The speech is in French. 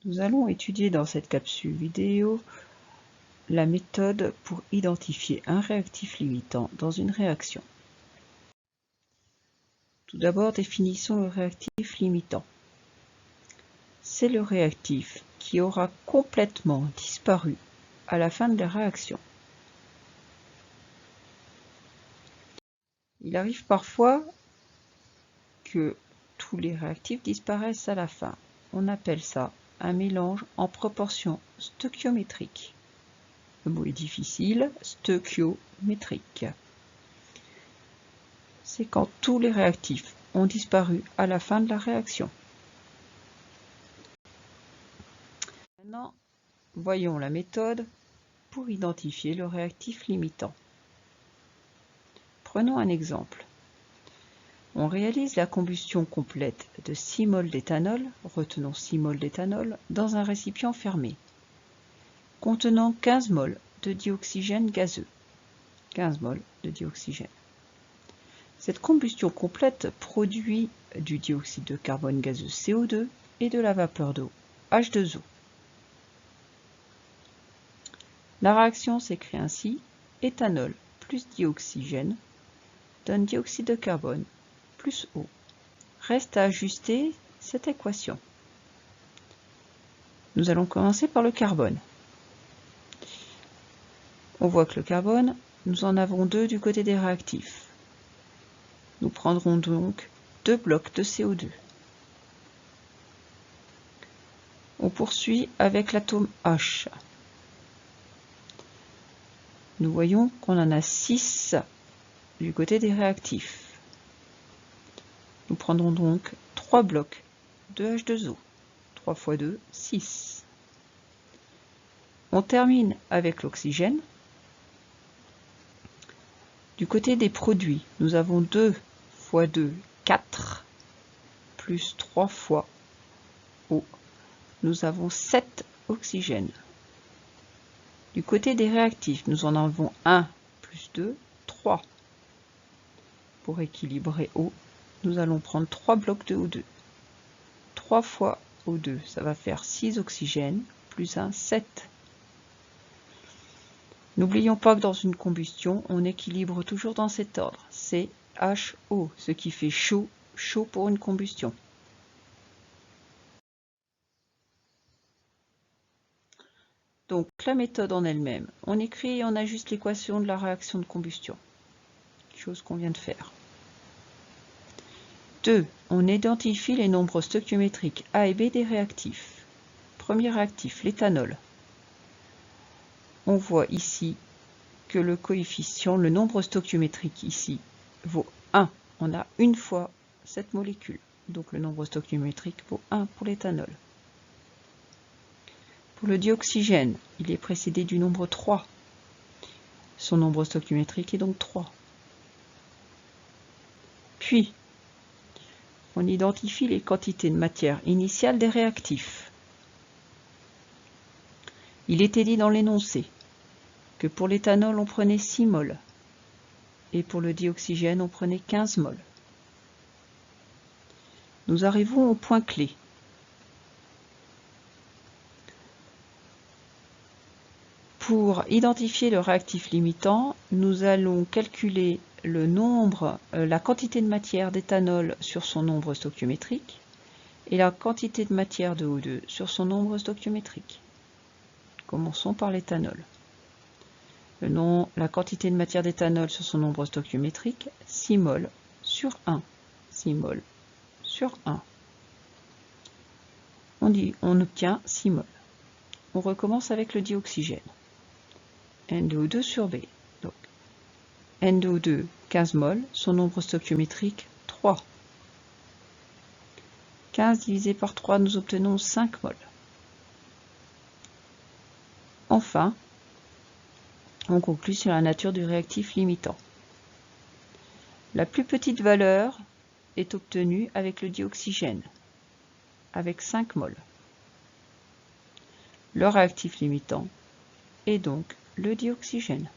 Nous allons étudier dans cette capsule vidéo la méthode pour identifier un réactif limitant dans une réaction. Tout d'abord, définissons le réactif limitant. C'est le réactif qui aura complètement disparu à la fin de la réaction. Il arrive parfois que tous les réactifs disparaissent à la fin. On appelle ça un mélange en proportion stoichiométrique. Le mot est difficile, stoichiométrique. C'est quand tous les réactifs ont disparu à la fin de la réaction. Maintenant, voyons la méthode pour identifier le réactif limitant. Prenons un exemple. On réalise la combustion complète de 6 mol d'éthanol, retenons 6 mol d'éthanol, dans un récipient fermé, contenant 15 mol de dioxygène gazeux. 15 mol de dioxygène. Cette combustion complète produit du dioxyde de carbone gazeux CO2 et de la vapeur d'eau H2O. La réaction s'écrit ainsi: éthanol plus dioxygène donne dioxyde de carbone plus eau. Reste à ajuster cette équation. Nous allons commencer par le carbone. On voit que le carbone, nous en avons 2 du côté des réactifs. Nous prendrons donc 2 blocs de CO2. On poursuit avec l'atome H. Nous voyons qu'on en a 6 du côté des réactifs. Nous prendrons donc 3 blocs de H2O. 3 fois 2, 6. On termine avec l'oxygène. Du côté des produits, nous avons 2 fois 2, 4, plus 3 fois eau. Nous avons 7 oxygènes. Du côté des réactifs, nous en avons 1 plus 2, 3. Pour équilibrer eau, nous allons prendre 3 blocs de O2. 3 fois O2, ça va faire 6 oxygènes, plus 1, 7. N'oublions pas que dans une combustion, on équilibre toujours dans cet ordre. C'est HO, ce qui fait chaud, chaud pour une combustion. Donc la méthode en elle-même, on écrit et on ajuste l'équation de la réaction de combustion. Chose qu'on vient de faire. 2. On identifie les nombres stoichiométriques A et B des réactifs. Premier réactif, l'éthanol. On voit ici que le coefficient, le nombre stoichiométrique ici, vaut 1. On a une fois cette molécule. Donc le nombre stoichiométrique vaut 1 pour l'éthanol. Pour le dioxygène, il est précédé du nombre 3. Son nombre stoichiométrique est donc 3. Puis, on identifie les quantités de matière initiale des réactifs. Il était dit dans l'énoncé que pour l'éthanol, on prenait 6 mol et pour le dioxygène, on prenait 15 mol. Nous arrivons au point clé. Pour identifier le réactif limitant, nous allons calculer le nombre, la quantité de matière d'éthanol sur son nombre stoichiométrique et la quantité de matière de O2 sur son nombre stoichiométrique. Commençons par l'éthanol. La quantité de matière d'éthanol sur son nombre stoichiométrique, 6 mol sur 1. 6 mol sur 1. On obtient 6 mol. On recommence avec le dioxygène. N2O2 sur B. Donc, N2O2, 15 mol, son nombre stoichiométrique, 3. 15 divisé par 3, nous obtenons 5 mol. Enfin, on conclut sur la nature du réactif limitant. La plus petite valeur est obtenue avec le dioxygène, avec 5 mol. Le réactif limitant est donc le dioxygène.